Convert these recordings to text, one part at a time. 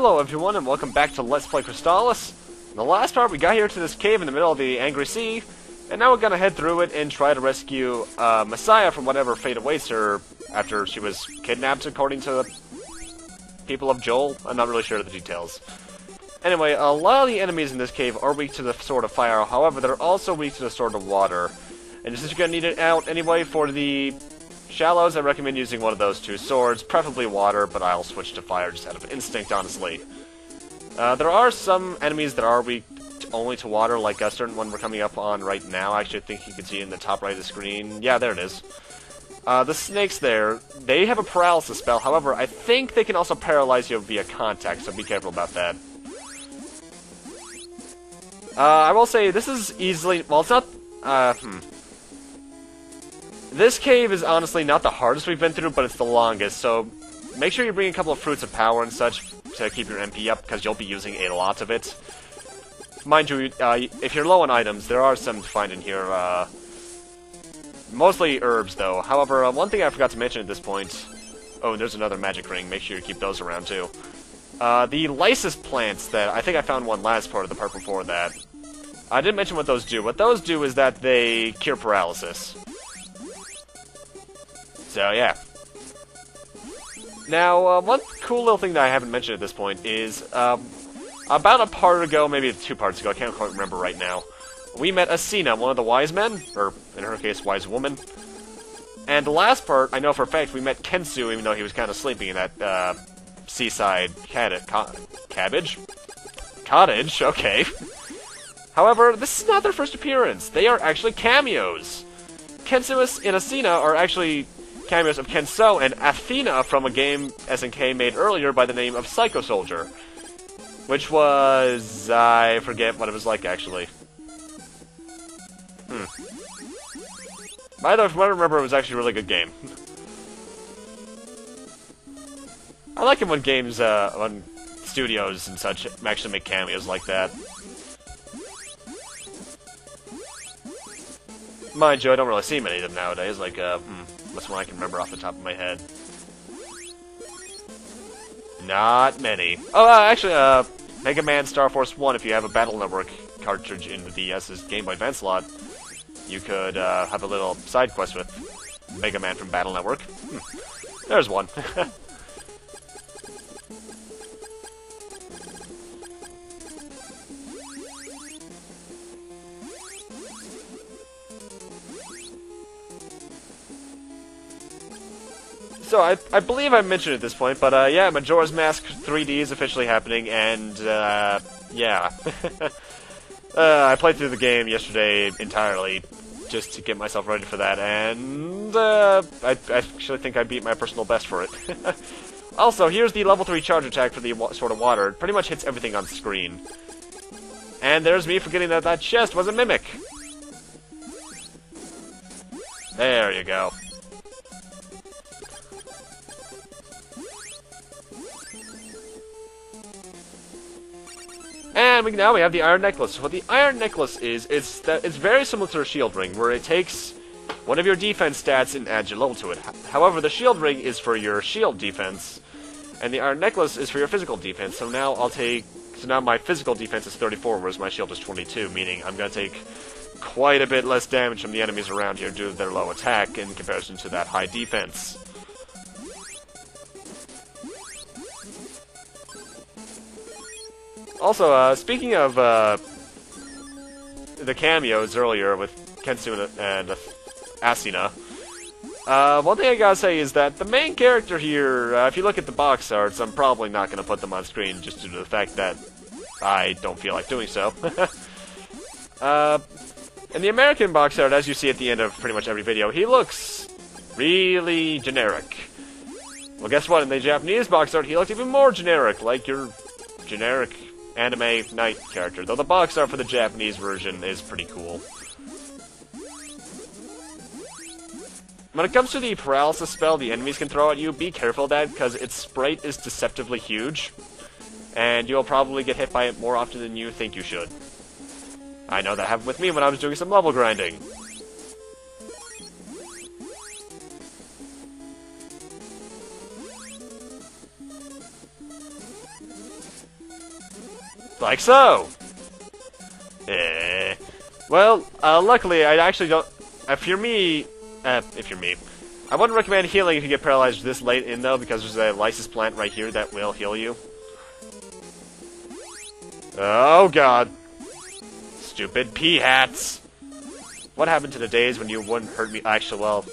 Hello everyone and welcome back to Let's Play Crystalis. In the last part we got here to this cave in the middle of the Angry Sea, and now we're gonna head through it and try to rescue Messiah from whatever fate awaits her after she was kidnapped, according to the people of Joel. I'm not really sure of the details. Anyway, a lot of the enemies in this cave are weak to the Sword of Fire, however they're also weak to the Sword of Water. And since you're gonna need it out anyway for the Shallows, I recommend using one of those two swords, preferably water, but I'll switch to fire just out of instinct, honestly. There are some enemies that are weak only to water, like a certain one we're coming up on right now. Actually, I think you can see in the top right of the screen. Yeah, there it is. The snakes there, they have a paralysis spell, however, I think they can also paralyze you via contact, so be careful about that. I will say, this is easily, well, it's not, This cave is honestly not the hardest we've been through, but it's the longest, so make sure you bring a couple of fruits of power and such to keep your MP up, because you'll be using a lot of it. Mind you, if you're low on items, there are some to find in here, mostly herbs, though. However, one thing I forgot to mention at this point... Oh, and there's another magic ring, make sure you keep those around, too. The lysis plants that... I think I found one last part of the part before that. I didn't mention what those do. What those do is that they cure paralysis. So, yeah. Now, one cool little thing that I haven't mentioned at this point is, about a part ago, maybe 2 parts ago, I can't quite remember right now, we met Asina, one of the wise men, or, in her case, wise woman. And the last part, I know for a fact, we met Kensu, even though he was kind of sleeping in that, seaside cottage, okay. However, this is not their first appearance. They are actually cameos. Kensu and Asina are actually cameos of Kenso and Athena from a game SNK made earlier by the name of Psycho Soldier. Which was... I forget what it was like, actually. By the way, from what I remember, it was actually a really good game. I like it when games, when studios and such actually make cameos like that. Mind you, I don't really see many of them nowadays, like, that's one I can remember off the top of my head. Not many. Oh, actually, Mega Man Star Force 1, if you have a Battle Network cartridge in the DS's Game Boy Advance slot, you could, have a little side quest with Mega Man from Battle Network. There's one. So, I believe I mentioned at this point, but, yeah, Majora's Mask 3D is officially happening, and, yeah. I played through the game yesterday entirely, just to get myself ready for that, and, I actually think I beat my personal best for it. Also, here's the level 3 charge attack for the Sword of Water. It pretty much hits everything on screen. And there's me forgetting that that chest was a mimic. There you go. And now we have the Iron Necklace. What the Iron Necklace is, it's very similar to a Shield Ring, where it takes one of your defense stats and adds your level to it. However, the Shield Ring is for your shield defense, and the Iron Necklace is for your physical defense. So now my physical defense is 34, whereas my shield is 22, meaning I'm going to take quite a bit less damage from the enemies around here due to their low attack in comparison to that high defense. Also, speaking of the cameos earlier with Kensu and Asina, one thing I gotta say is that the main character here, if you look at the box arts, I'm probably not gonna put them on screen just due to the fact that I don't feel like doing so. In the American box art, as you see at the end of pretty much every video, he looks really generic. Well, guess what? In the Japanese box art, he looks even more generic, like your generic anime knight character, though the box art for the Japanese version is pretty cool. When it comes to the paralysis spell the enemies can throw at you, be careful of that, because its sprite is deceptively huge, and you'll probably get hit by it more often than you think you should. I know that happened with me when I was doing some level grinding. Like so! Well, luckily, I actually don't... If you're me, I wouldn't recommend healing if you get paralyzed this late in, though, because there's a lysis plant right here that will heal you. Oh, God. Stupid pea-hats! What happened to the days when you wouldn't hurt me? Actually, well...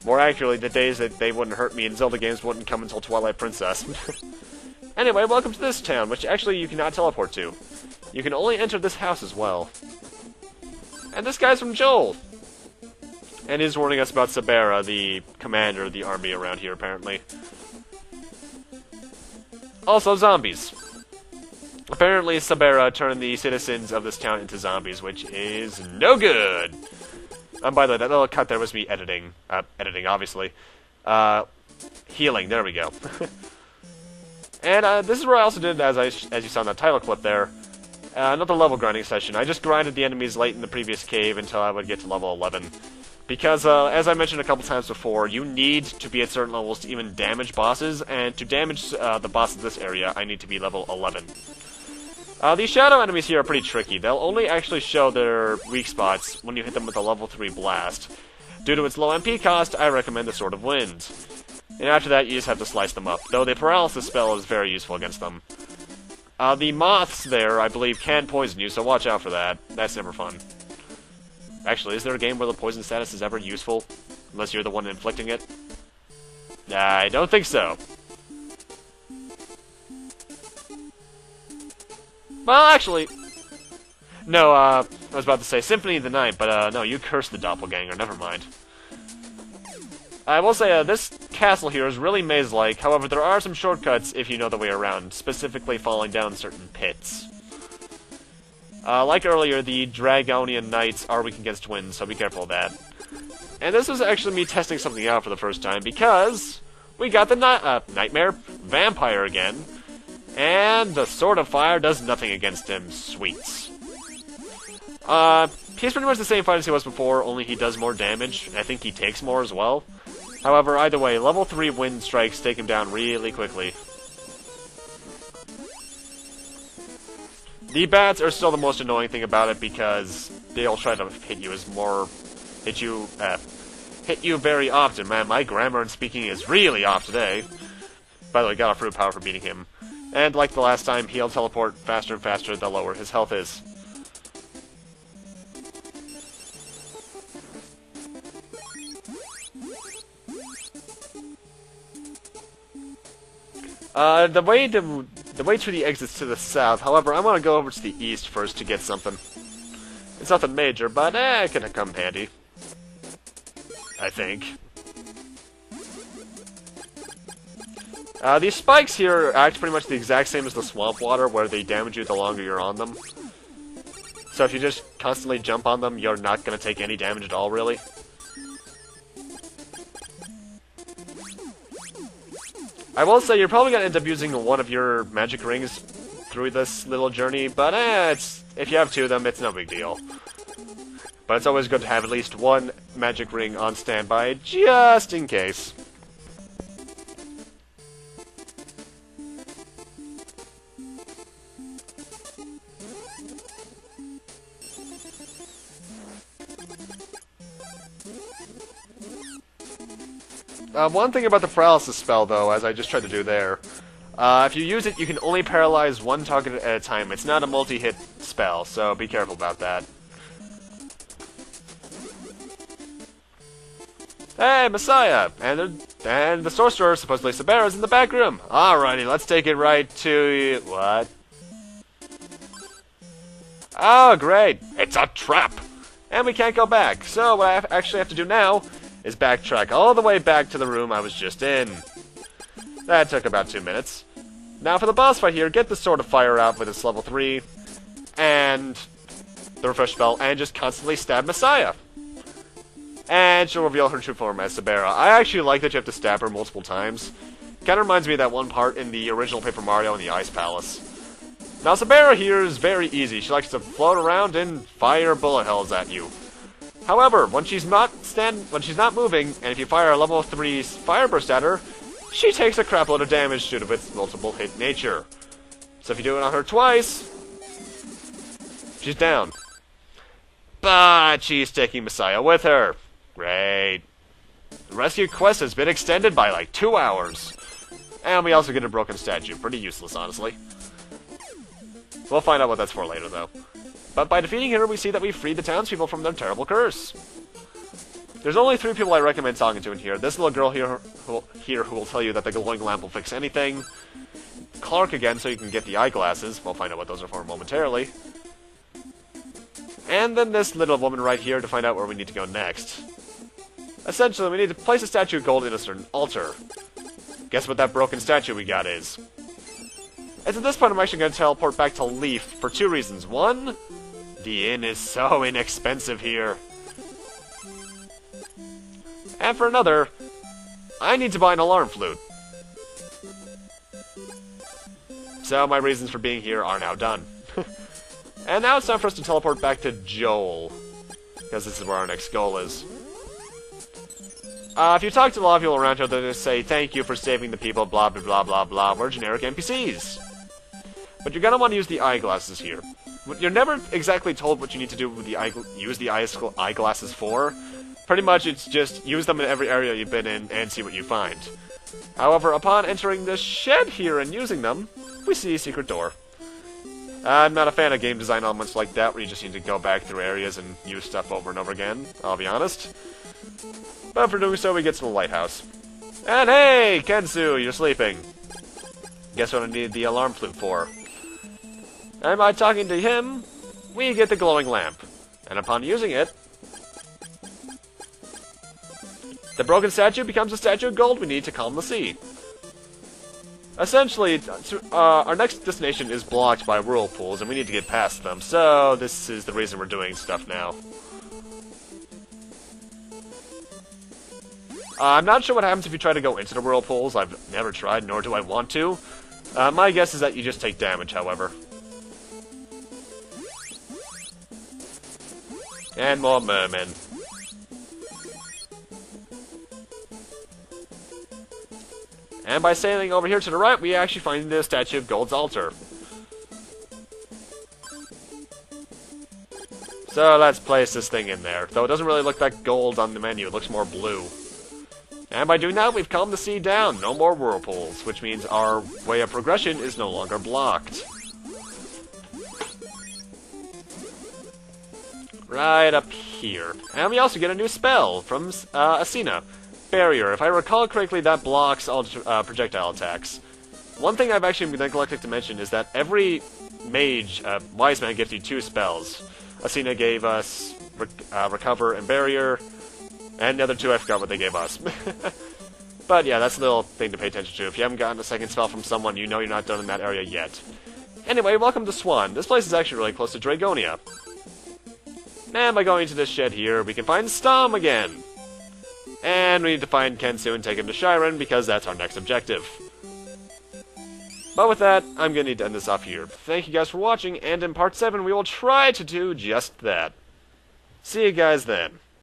more accurately, the days that they wouldn't hurt me and Zelda games wouldn't come until Twilight Princess. Anyway, welcome to this town, which actually you cannot teleport to. You can only enter this house as well. And this guy's from Joel! And he's warning us about Sabera, the commander of the army around here, apparently. Also, zombies. Apparently, Sabera turned the citizens of this town into zombies, which is no good! By the way, that little cut there was me editing. Editing, obviously. Healing, there we go. And this is where I also did, as you saw in that title clip there, another level grinding session. I just grinded the enemies late in the previous cave until I would get to level 11. Because, as I mentioned a couple times before, you need to be at certain levels to even damage bosses, and to damage the boss of this area, I need to be level 11. These shadow enemies here are pretty tricky. They'll only actually show their weak spots when you hit them with a level 3 blast. Due to its low MP cost, I recommend the Sword of Wind. And after that, you just have to slice them up, though the paralysis spell is very useful against them. The moths there, I believe, can poison you, so watch out for that. That's never fun. Actually, is there a game where the poison status is ever useful? Unless you're the one inflicting it? I don't think so. Well, actually... No, I was about to say Symphony of the Night, but no, you cursed the doppelganger, never mind. I will say, this castle here is really maze-like, however, there are some shortcuts if you know the way around, specifically falling down certain pits. Like earlier, the Dragonian Knights are weak against wind, so be careful of that. And this was actually me testing something out for the first time, because we got the Nightmare Vampire again, and the Sword of Fire does nothing against him. Sweets. He's pretty much the same fight as he was before, only he does more damage, and I think he takes more as well. However, either way, level 3 wind strikes take him down really quickly. The bats are still the most annoying thing about it because they'll try to hit you very often. Man, my grammar and speaking is really off today. By the way, got a fruit power for beating him. And like the last time, he'll teleport faster and faster the lower his health is. The way to the exits to the south, however, I want to go over to the east first to get something. It's nothing major, but it can come handy. I think. These spikes here act pretty much the exact same as the swamp water, where they damage you the longer you're on them. So if you just constantly jump on them, you're not going to take any damage at all, really. I will say you're probably going to end up using one of your magic rings through this little journey, but if you have 2 of them, it's no big deal. But it's always good to have at least one magic ring on standby, just in case. One thing about the paralysis spell, though, as I just tried to do there, if you use it, you can only paralyze one target at a time. It's not a multi-hit spell, so be careful about that. Hey, Messiah! And the sorcerer, supposedly Sabera, is in the back room. Alrighty, let's take it right to... What? Oh, great! It's a trap! And we can't go back. So what I actually have to do now is backtrack all the way back to the room I was just in. That took about 2 minutes. Now for the boss fight here, get the Sword of Fire out with its level 3, and the refresh spell, and just constantly stab Messiah. And she'll reveal her true form as Sabera. I actually like that you have to stab her multiple times. Kinda reminds me of that one part in the original Paper Mario in the Ice Palace. Now Sabera here is very easy. She likes to float around and fire bullet hells at you. However, when she's not moving, and if you fire a level 3 fire burst at her, she takes a crapload of damage due to its multiple hit nature. So if you do it on her twice, she's down. But she's taking Messiah with her. Great. The rescue quest has been extended by like 2 hours. And we also get a broken statue. Pretty useless, honestly. We'll find out what that's for later, though. But by defeating her, we see that we freed the townspeople from their terrible curse. There's only 3 people I recommend talking to in here. This little girl here who will tell you that the glowing lamp will fix anything. Clark again, so you can get the eyeglasses. We'll find out what those are for momentarily. And then this little woman right here to find out where we need to go next. Essentially, we need to place a statue of gold in a certain altar. Guess what that broken statue we got is? And at this point, I'm actually going to teleport back to Leaf for 2 reasons. One, the inn is so inexpensive here. And for another, I need to buy an alarm flute. So my reasons for being here are now done. And now it's time for us to teleport back to Joel, because this is where our next goal is. If you talk to a lot of people around here, they'll just say, thank you for saving the people, blah, blah, blah, blah, blah. We're generic NPCs. But you're going to want to use the eyeglasses here. You're never exactly told what you need to do with the use the eyeglasses for. Pretty much, it's just use them in every area you've been in and see what you find. However, upon entering this shed here and using them, we see a secret door. I'm not a fan of game design elements like that, where you just need to go back through areas and use stuff over and over again, I'll be honest. But for doing so, we get to the lighthouse. And hey, Kensu, you're sleeping. Guess what I needed the alarm flute for? And by talking to him, we get the glowing lamp. And upon using it, the broken statue becomes a statue of gold we need to calm the sea. Essentially, our next destination is blocked by whirlpools, and we need to get past them, so this is the reason we're doing stuff now. I'm not sure what happens if you try to go into the whirlpools. I've never tried, nor do I want to. My guess is that you just take damage, however. And more mermen. And by sailing over here to the right, we actually find the Statue of Gold's altar. So let's place this thing in there. Though it doesn't really look like gold on the menu, it looks more blue. And by doing that, we've calmed the sea down. No more whirlpools, which means our way of progression is no longer blocked. Right up here. And we also get a new spell from Asina. Barrier. If I recall correctly, that blocks all projectile attacks. One thing I've actually neglected to mention is that every mage, wise man, gives you 2 spells. Asina gave us Recover and Barrier, and the other 2, I forgot what they gave us. But yeah, that's a little thing to pay attention to. If you haven't gotten a second spell from someone, you know you're not done in that area yet. Anyway, welcome to Swan. This place is actually really close to Dragonia. And by going to this shed here, we can find Stom again. And we need to find Kensu and take him to Shiren, because that's our next objective. But with that, I'm going to need to end this off here. Thank you guys for watching, and in Part 7 we will try to do just that. See you guys then.